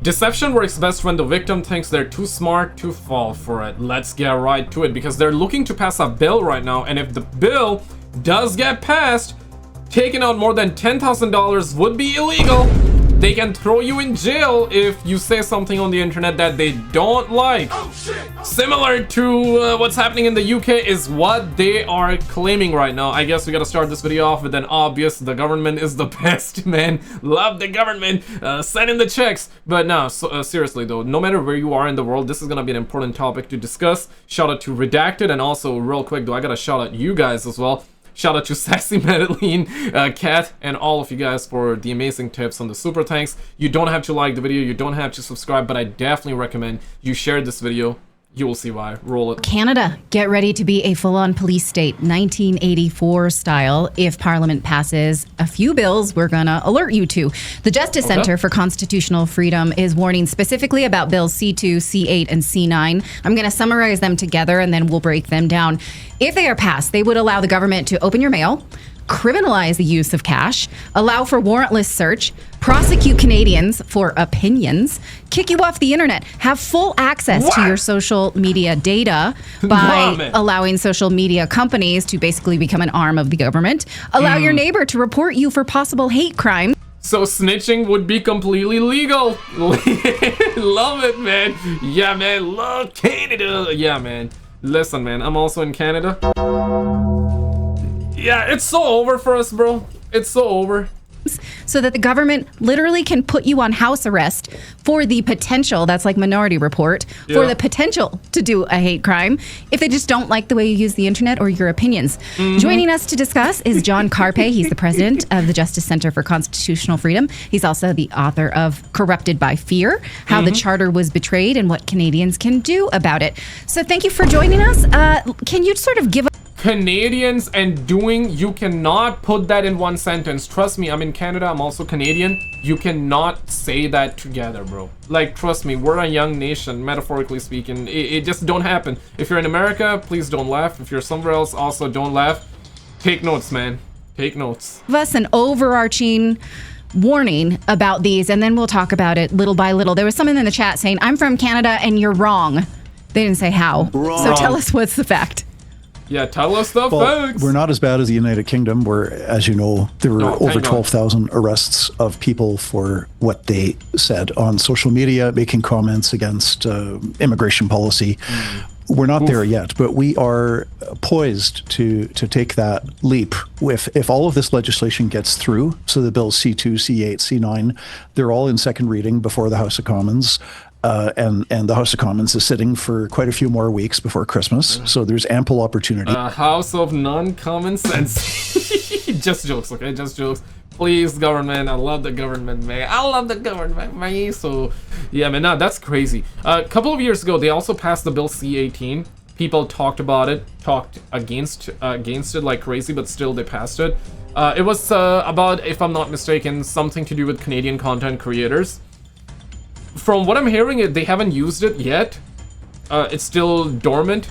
Deception works best when the victim thinks they're too smart to fall for it. Let's get right to it, because they're looking to pass a bill right now, and if the bill does get passed, taking out more than $10,000 would be illegal. They can throw you in jail if you say something on the internet that they don't like. Oh, shit. Similar to what's happening in the UK is what they are claiming right now. I guess we gotta start this video off with an obvious: the government is the best, man. Love the government. Send in the checks. But no, seriously though, no matter where you are in the world, this is gonna be an important topic to discuss. Shout out to Redacted, and also real quick though, I gotta shout out you guys as well. Shout out to Sassy Madeline, Kat, and all of you guys for the amazing tips on the super thanks. You don't have to like the video, you don't have to subscribe, but I definitely recommend you share this video. You will see why. Roll it. Canada, get ready to be a full-on police state, 1984 style. If Parliament passes a few bills, we're gonna alert you to. The Justice Center for Constitutional Freedom is warning specifically about bills C2, C8, and C9. I'm gonna summarize them together and then we'll break them down. If they are passed, they would allow the government to open your mail, criminalize the use of cash, allow for warrantless search, prosecute Canadians for opinions, kick you off the internet, have full access to your social media data by allowing social media companies to basically become an arm of the government, allow your neighbor to report you for possible hate crime. So snitching would be completely legal. Love it, man. Yeah, man. Love Canada. Yeah, man. Listen, man. I'm also in Canada. Yeah, it's so over for us, bro. It's so over. So that the government literally can put you on house arrest for the potential, that's like Minority Report, for the potential to do a hate crime if they just don't like the way you use the internet or your opinions. Joining us to discuss is John Carpe. He's the president of the Justice Center for Constitutional Freedom. He's also the author of Corrupted by Fear, How the Charter Was Betrayed and What Canadians Can Do About It. So thank you for joining us. Can you sort of give Canadians and doing, you cannot put that in one sentence. Trust me, I'm in Canada, I'm also Canadian. You cannot say that together, bro. Like, trust me, we're a young nation, metaphorically speaking. It just don't happen. If you're in America, please don't laugh. If you're somewhere else, also don't laugh. Take notes, man. Take notes. Give us an overarching warning about these, and then we'll talk about it little by little. There was someone in the chat saying, I'm from Canada and you're wrong. They didn't say how. Wrong. So tell us what's the fact. Yeah, tell us the facts. We're not as bad as the United Kingdom, where, as you know, there were over 12,000 arrests of people for what they said on social media, making comments against immigration policy. We're not there yet, but we are poised to take that leap. If all of this legislation gets through, so the bills C2, C8, C9, they're all in second reading before the House of Commons. And the House of Commons is sitting for quite a few more weeks before Christmas, so there's ample opportunity. House of non-common sense. Just jokes, okay? Just jokes. Please, government. I love the government, man. I love the government, man. So, yeah, man, no, that's crazy. A couple of years ago, they also passed the bill C18. People talked about it, talked against it like crazy, but still they passed it. It was about, if I'm not mistaken, something to do with Canadian content creators. From what I'm hearing, they haven't used it yet. It's still dormant.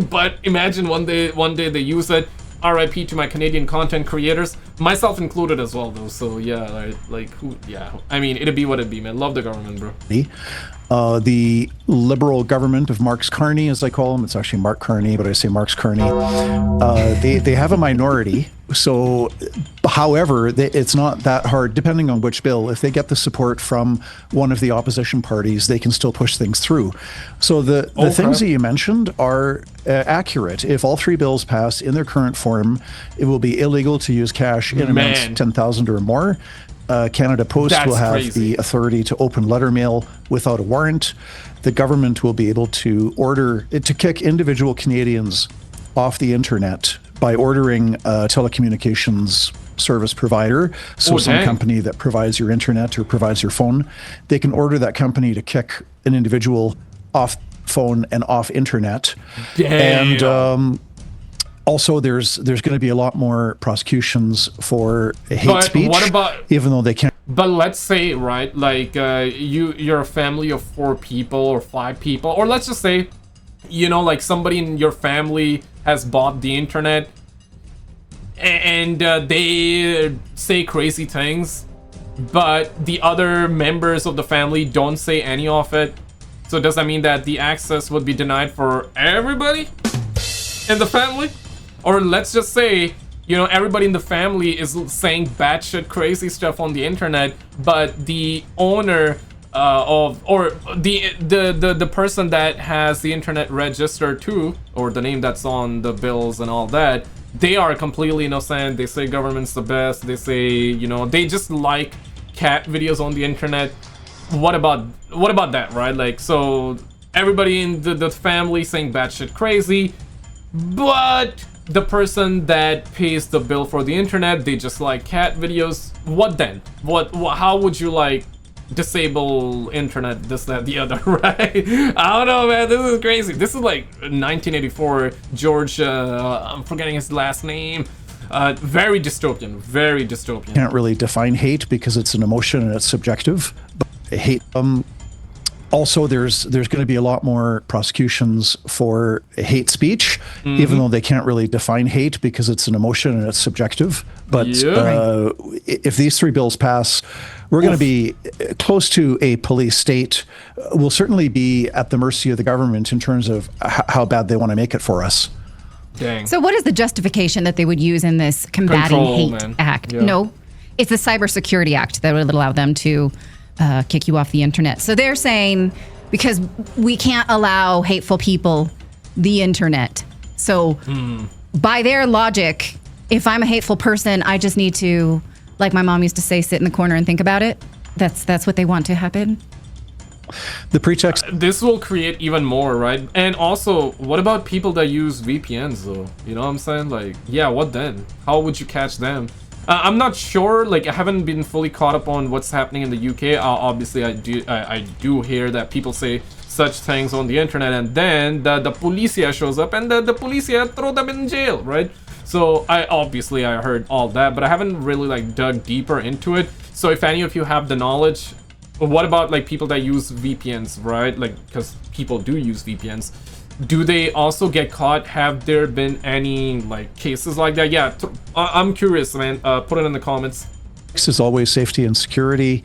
But imagine one day they use it. RIP to my Canadian content creators, myself included as well, though. So yeah, like who? Yeah, I mean, it'd be what it'd be, man. Love the government, bro. The Liberal government of Mark Carney, as I call him, it's actually Mark Carney, but I say Mark Carney. They have a minority. So, however, it's not that hard, depending on which bill. If they get the support from one of the opposition parties, they can still push things through. So the things that you mentioned are accurate. If all three bills pass in their current form, it will be illegal to use cash in amounts 10,000 or more. Canada Post will have the authority to open letter mail without a warrant. The government will be able to order it to kick individual Canadians off the internet by ordering a telecommunications service provider. So some company that provides your internet or provides your phone, they can order that company to kick an individual off phone and off internet. Damn. And also, there's going to be a lot more prosecutions for hate speech. What about, even though they can't? But let's say, right, like you're a family of 4 people or 5 people, or let's just say, you know, like somebody in your family has bought the internet, and they say crazy things. but the other members of the family don't say any of it. So does that mean that the access would be denied for everybody in the family? Or let's just say, you know, everybody in the family is saying batshit crazy stuff on the internet, but the owner the person that has the internet registered too, or the name that's on the bills and all that, they are completely innocent. They say government's the best. They say, you know, they just like cat videos on the internet. What about that, right? Like, so everybody in the family saying batshit crazy, but the person that pays the bill for the internet, they just like cat videos. What then? How would you like disable internet, this, that, the other, right? I don't know, man. This is crazy. This is like 1984 George, I'm forgetting his last name. Very dystopian, very dystopian. Can't really define hate because it's an emotion and it's subjective. But hate, also there's going to be a lot more prosecutions for hate speech, even though they can't really define hate because it's an emotion and it's subjective. But if these three bills pass, we're going to be close to a police state. We'll certainly be at the mercy of the government in terms of how bad they want to make it for us. Dang. So what is the justification that they would use in this Combating Hate Act? Yeah. No, it's the Cybersecurity Act that would allow them to kick you off the internet. So they're saying because we can't allow hateful people the internet. So by their logic, if I'm a hateful person, I just need to, like my mom used to say, sit in the corner and think about it. That's what they want to happen. The pretext. This will create even more, right? And also, what about people that use VPNs, though? You know what I'm saying? Like, yeah, what then? How would you catch them? I'm not sure. Like, I haven't been fully caught up on what's happening in the UK. Obviously, I do hear that people say such things on the internet, and then the policia shows up, and the policia throw them in jail, right? So I heard all that, but I haven't really like dug deeper into it. So if any of you have the knowledge, what about like people that use VPNs, right? Like, because people do use VPNs. Do they also get caught? Have there been any like cases like that? Yeah, I'm curious, man. Put it in the comments. Next is always safety and security.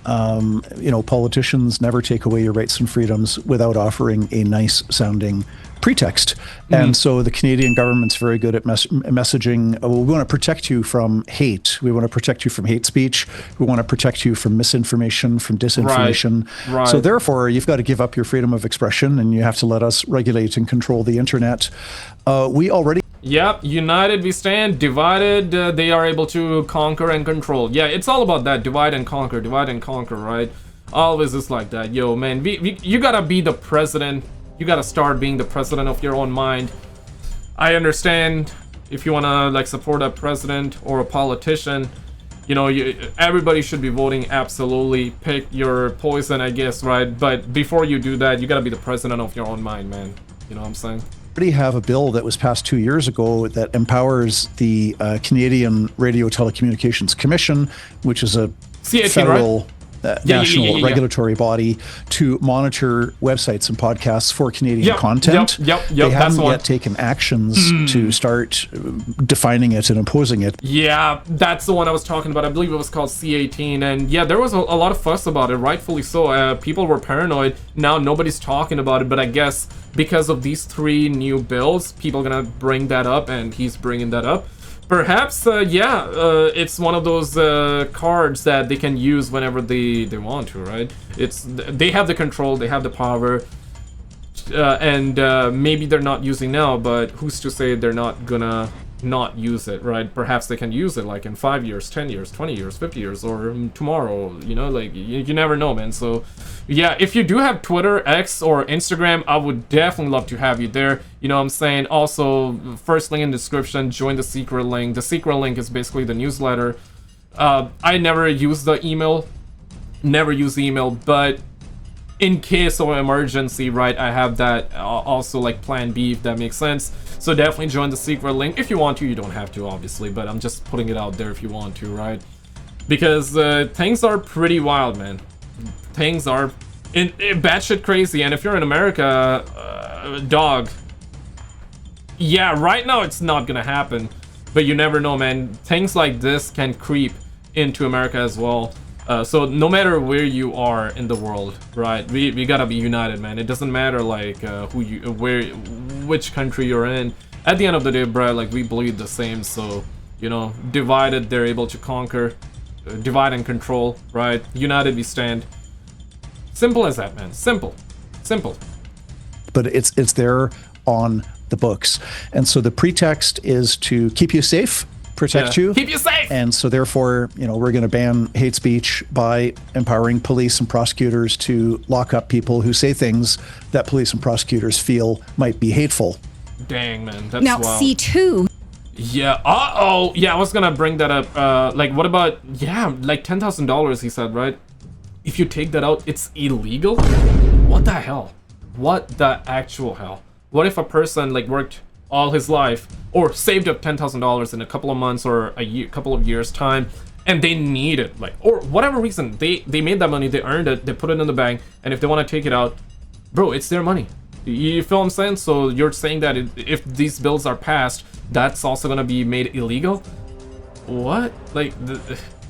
You know, politicians never take away your rights and freedoms without offering a nice sounding pretext. And so the Canadian government's very good at messaging. Well, we want to protect you from hate. We want to protect you from hate speech. We want to protect you from misinformation, from disinformation. Right. So therefore, you've got to give up your freedom of expression and you have to let us regulate and control the internet. We already... Yep, united we stand, divided they are able to conquer and control. Yeah, it's all about that, divide and conquer, right? Always is like that. Yo, man, you gotta be the president. You gotta start being the president of your own mind. I understand if you wanna like support a president or a politician, you know, everybody should be voting, absolutely. Pick your poison, I guess, right? But before you do that, you gotta be the president of your own mind, man. You know what I'm saying? already have a bill that was passed 2 years ago that empowers the Canadian Radio Telecommunications Commission, which is a C18, federal right? national regulatory body, to monitor websites and podcasts for Canadian content. They haven't yet taken actions to start defining it and imposing it. Yeah, that's the one I was talking about. I believe it was called C18. And yeah, there was a lot of fuss about it, rightfully so. People were paranoid. Now nobody's talking about it, but I guess because of these 3 new bills, people are gonna bring that up, and he's bringing that up. Perhaps, it's one of those cards that they can use whenever they want to, right? They have the control, they have the power, and maybe they're not using now, but who's to say they're not gonna not use it, right? Perhaps they can use it like in 5 years, 10 years, 20 years, 50 years, or tomorrow, you know, like you never know, man. So yeah, if you do have Twitter, X, or Instagram, I would definitely love to have you there. You know what I'm saying? Also, first link in the description, join the secret link. The secret link is basically the newsletter. I never use the email, but in case of an emergency, right, I have that also like plan B, if that makes sense. So definitely join the secret link if you want to. You don't have to, obviously, but I'm just putting it out there if you want to, right? Because things are pretty wild, man. Things are batshit crazy, and if you're in America, dog, yeah, right now it's not gonna happen, but you never know, man. Things like this can creep into America as well. So no matter where you are in the world, right? We gotta be united, man. It doesn't matter like which country you're in. At the end of the day, bro, like we bleed the same. So you know, divided they're able to conquer, divide and control, right? United we stand. Simple as that, man. Simple. But it's there on the books, and so the pretext is to keep you safe, protect you, keep you safe. And so therefore, you know, we're going to ban hate speech by empowering police and prosecutors to lock up people who say things that police and prosecutors feel might be hateful. Dang, man, that's now wild. C2. Yeah. Yeah, I was gonna bring that up. Like, what about like $10,000? He said, right? If you take that out, it's illegal. What the hell? What the actual hell? What if a person like worked all his life or saved up $10,000 in a couple of months or a year, couple of years time, and they need it, like, or whatever reason, they made that money, they earned it, they put it in the bank, and if they want to take it out, bro, it's their money. You feel what I'm saying? So you're saying that if these bills are passed, that's also gonna be made illegal? What? Like,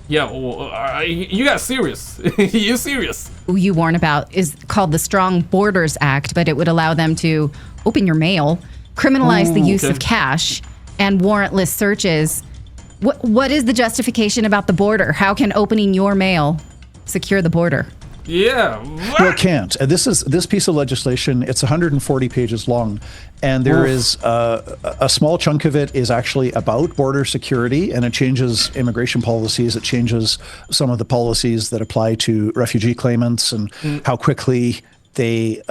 you got serious? You serious? You warn about is called the Strong Borders Act, but it would allow them to open your mail, criminalize the use of cash, and warrantless searches. What is the justification about the border? How can opening your mail secure the border? Yeah. Well, it can't. This piece of legislation, it's 140 pages long, and there is a small chunk of it is actually about border security, and it changes immigration policies. It changes some of the policies that apply to refugee claimants and how quickly they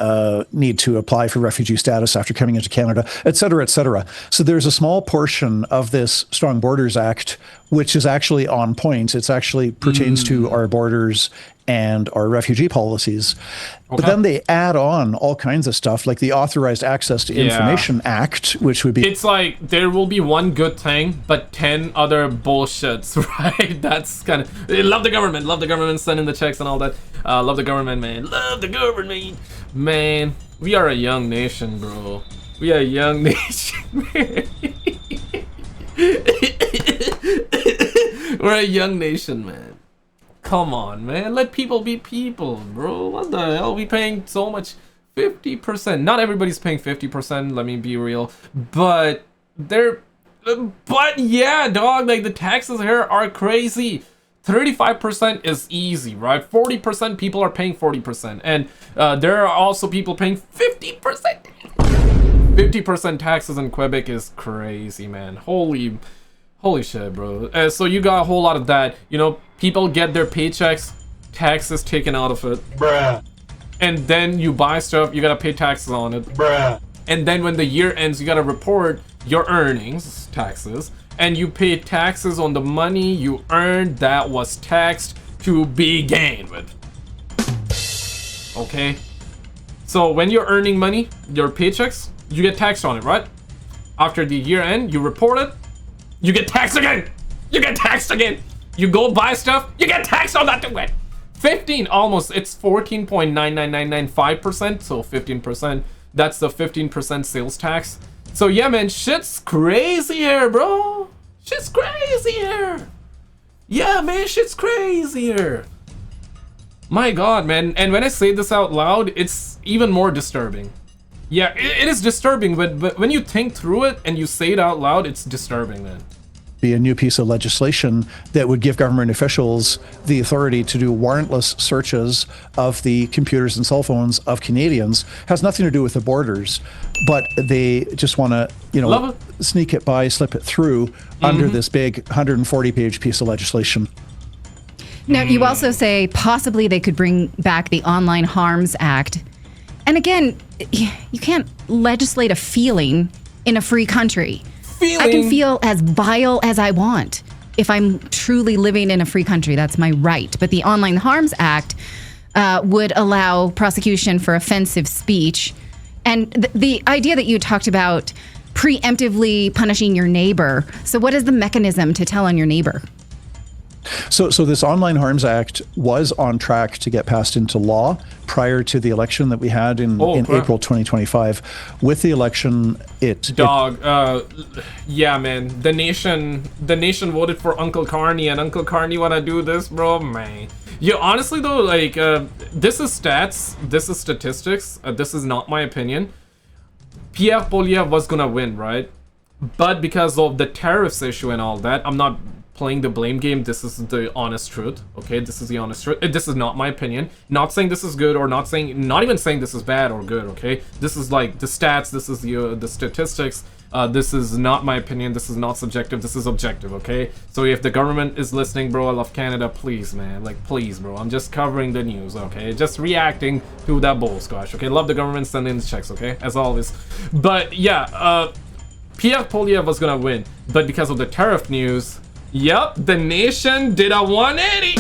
need to apply for refugee status after coming into Canada, et cetera, et cetera. So there's a small portion of this Strong Borders Act which is actually on point. It's actually pertains to our borders and our refugee policies. Okay. But then they add on all kinds of stuff like the Authorized Access to Information Act, which would be... It's like there will be one good thing, but 10 other bullshits, right? That's kind of... Love the government sending the checks and all that. Love the government, man. Love the government. Man, we are a young nation, bro. We are a young nation, man. We're a young nation, man. Come on, man. Let people be people, bro. What the hell? We paying so much? 50%. Not everybody's paying 50%. Let me be real. But they're... But yeah, dog. Like, the taxes here are crazy. 35% is easy, right? 40% people are paying 40%. And there are also people paying 50%. 50% taxes in Quebec is crazy, man. Holy shit, bro. So you got a whole lot of that. You know, people get their paychecks, taxes taken out of it. Bruh. And then you buy stuff, you gotta pay taxes on it. Bruh. And then when the year ends, you gotta report your earnings, taxes. And you pay taxes on the money you earned that was taxed to begin with. Okay? So when you're earning money, your paychecks, you get taxed on it, right? After the year end, you report it, you get taxed again. You get taxed again. You go buy stuff, you get taxed on that too. 15, almost, it's 14.99995%, so 15%. That's the 15% sales tax. So yeah, man, shit's crazy here, bro. Shit's crazy here. Yeah, man, shit's crazy here. My God, man. And when I say this out loud, it's even more disturbing. Yeah, it is disturbing, but when you think through it and you say it out loud, it's disturbing, man. Be a new piece of legislation that would give government officials the authority to do warrantless searches of the computers and cell phones of Canadians. Has nothing to do with the borders, but they just want to, you know, sneak it by, slip it through under this big 140-page piece of legislation. Now, you also say possibly they could bring back the Online Harms Act. And again, you can't legislate a feeling in a free country. I can feel as vile as I want. If I'm truly living in a free country, that's my right. But the Online Harms Act would allow prosecution for offensive speech. And the idea that you talked about preemptively punishing your neighbor. So what is the mechanism to tell on your neighbor? So this Online Harms Act was on track to get passed into law prior to the election that we had in April 2025. With the election, yeah, man, the nation voted for Uncle Carney, and Uncle Carney wanna do this, bro, man. Yeah, honestly though, like, this is stats, this is statistics, this is not my opinion. Pierre Poilievre was gonna win, right? But because of the tariffs issue and all that, I'm not playing the blame game. This is the honest truth, okay? This is the honest truth. This is not my opinion. Not saying this is good or not even saying this is bad or good, okay? This is like the stats, this is the statistics. This is not my opinion. This is not subjective. This is objective, okay? So if the government is listening, bro, I love Canada, please, man. Like, please, bro. I'm just covering the news, okay? Just reacting to that bull squash, okay? Love the government, send in the checks, okay? As always. But, yeah, Pierre Poilievre was gonna win. But because of the tariff news, yep, the nation did a 180.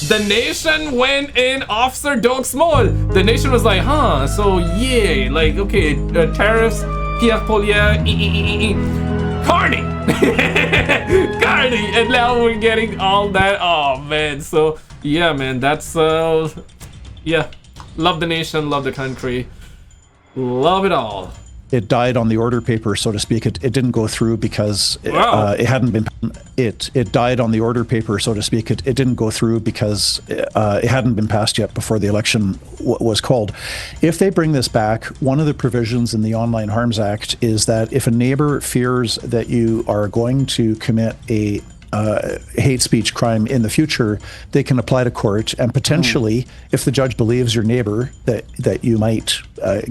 The nation went in Officer Dogs mode. The nation was like, huh, so yeah, like, okay, tariffs, Pierre Poilievre, Carney, Carney, and now we're getting all that. Oh man, so yeah, man, that's yeah, love the nation, love the country, love it all. It died on the order paper, so to speak. It didn't go through because it hadn't been. It died on the order paper, so to speak. It didn't go through because it hadn't been passed yet before the election was called. If they bring this back, one of the provisions in the Online Harms Act is that if a neighbor fears that you are going to commit a hate speech crime in the future, they can apply to court, and potentially, if the judge believes your neighbor that you might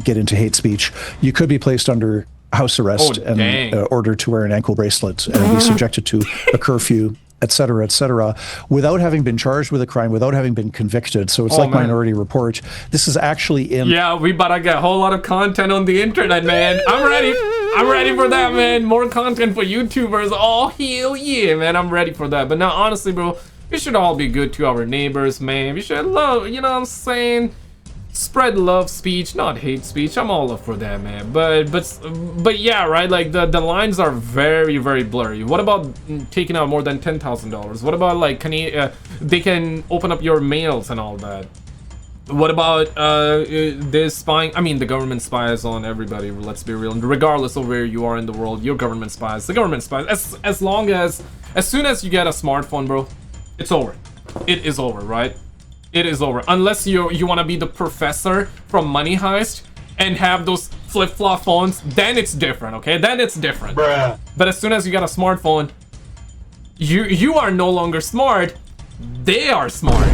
get into hate speech, you could be placed under house arrest and ordered to wear an ankle bracelet and be subjected to a curfew, etc., etc., without having been charged with a crime, without having been convicted. So it's like Minority Report. This is actually in. Yeah, we about to get a whole lot of content on the internet, man. I'm ready. I'm ready for that, man. More content for YouTubers. Oh, hell yeah, man. I'm ready for that. But now, honestly, bro, we should all be good to our neighbors, man. We should love, you know what I'm saying? Spread love speech, not hate speech. I'm all up for that, man. But yeah, right? Like, the lines are very, very blurry. What about taking out more than $10,000? What about, like, they can open up your mails and all that? What about this spying? I mean, the government spies on everybody, let's be real. Regardless of where you are in the world, your government spies. The government spies. As soon as you get a smartphone, bro, it's over. It is over, right? It is over. Unless you want to be the professor from Money Heist and have those flip-flop phones, then it's different, okay? Then it's different. Bruh. But as soon as you got a smartphone, you are no longer smart. They are smart.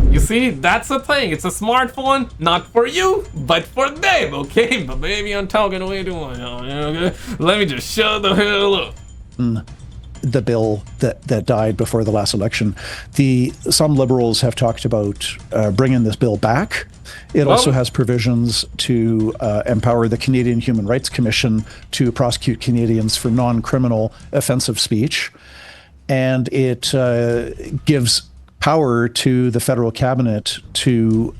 You see, that's the thing. It's a smartphone, not for you, but for them, okay? But baby, I'm talking way too much. Okay? Let me just shut the hell up. The bill that died before the last election. Some liberals have talked about bringing this bill back. It also has provisions to empower the Canadian Human Rights Commission to prosecute Canadians for non-criminal offensive speech. And it gives power to the federal cabinet to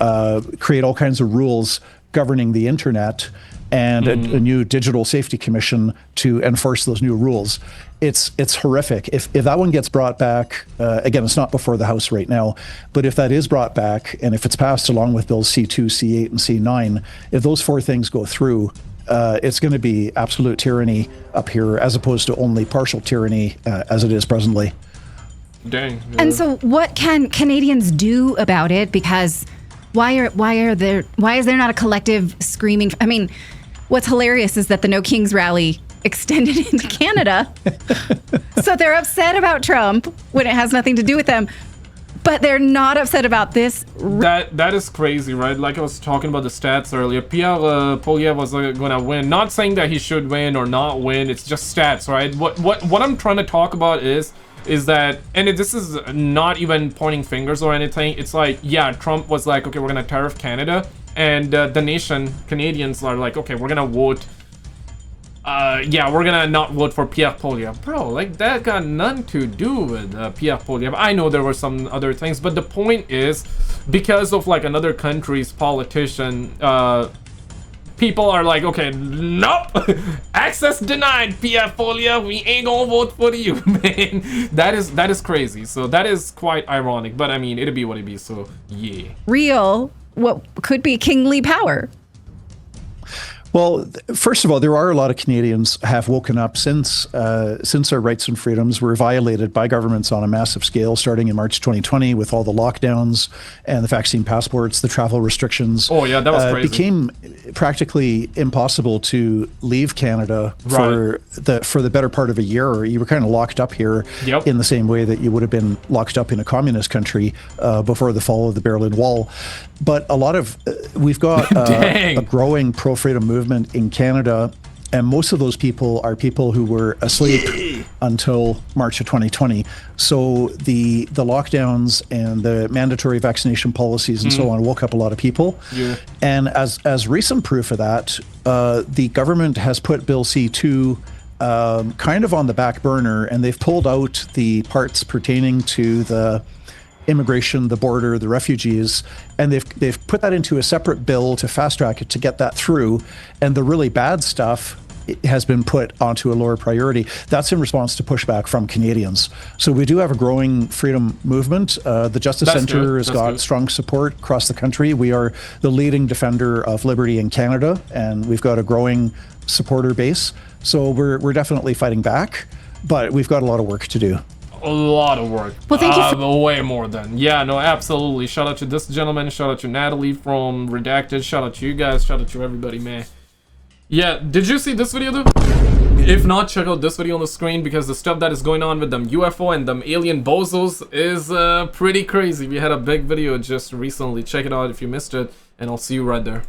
create all kinds of rules governing the internet and a new digital safety commission to enforce those new rules. It's horrific. If that one gets brought back, again, it's not before the House right now, but if that is brought back and if it's passed along with Bills C2, C8, and C9, if those four things go through, it's going to be absolute tyranny up here as opposed to only partial tyranny as it is presently. Dang. Yeah. And so what can Canadians do about it? Because why is there not a collective screaming? I mean, what's hilarious is that the No Kings rally extended into Canada. So they're upset about Trump when it has nothing to do with them, but they're not upset about this. That is crazy, right? Like I was talking about the stats earlier. Pierre Poilievre was gonna win. Not saying that he should win or not win. It's just stats, right? What I'm trying to talk about is that, and this is not even pointing fingers or anything. It's like, yeah, Trump was like, okay, we're gonna tariff Canada, and the nation, Canadians are like, okay, we're gonna vote. Yeah, we're gonna not vote for Pierre Poilievre. Bro, like, that got nothing to do with Pierre Poilievre. I know there were some other things, but the point is, because of, like, another country's politician, people are like, okay, nope, access denied, Pierre Poilievre, we ain't gonna vote for you, man. That is crazy. So that is quite ironic, but I mean, it'll be what it be, so yeah. Real, what could be kingly power. Well, first of all, there are a lot of Canadians have woken up since our rights and freedoms were violated by governments on a massive scale, starting in March 2020 with all the lockdowns and the vaccine passports, the travel restrictions. Oh yeah, that was crazy. It became practically impossible to leave Canada for the better part of a year. You were kind of locked up here in the same way that you would have been locked up in a communist country before the fall of the Berlin Wall. But a lot of we've got a growing pro-freedom movement in Canada, and most of those people are people who were asleep until March of 2020. So the lockdowns and the mandatory vaccination policies and so on woke up a lot of people. Yeah. And as recent proof of that, the government has put Bill C-2 kind of on the back burner, and they've pulled out the parts pertaining to the immigration, the border, the refugees, and they've put that into a separate bill to fast track it to get that through. And the really bad stuff has been put onto a lower priority. That's in response to pushback from Canadians. So we do have a growing freedom movement. The Justice Centre has got strong support across the country. We are the leading defender of liberty in Canada, and we've got a growing supporter base. So we're definitely fighting back, but we've got a lot of work to do. A lot of work. Well, thank you for way more than. Yeah, no, absolutely. Shout out to this gentleman. Shout out to Natalie from Redacted. Shout out to you guys. Shout out to everybody, man. Yeah, did you see this video though? If not, check out this video on the screen, because the stuff that is going on with them UFO and them alien bozos is pretty crazy. We had a big video just recently. Check it out if you missed it, and I'll see you right there.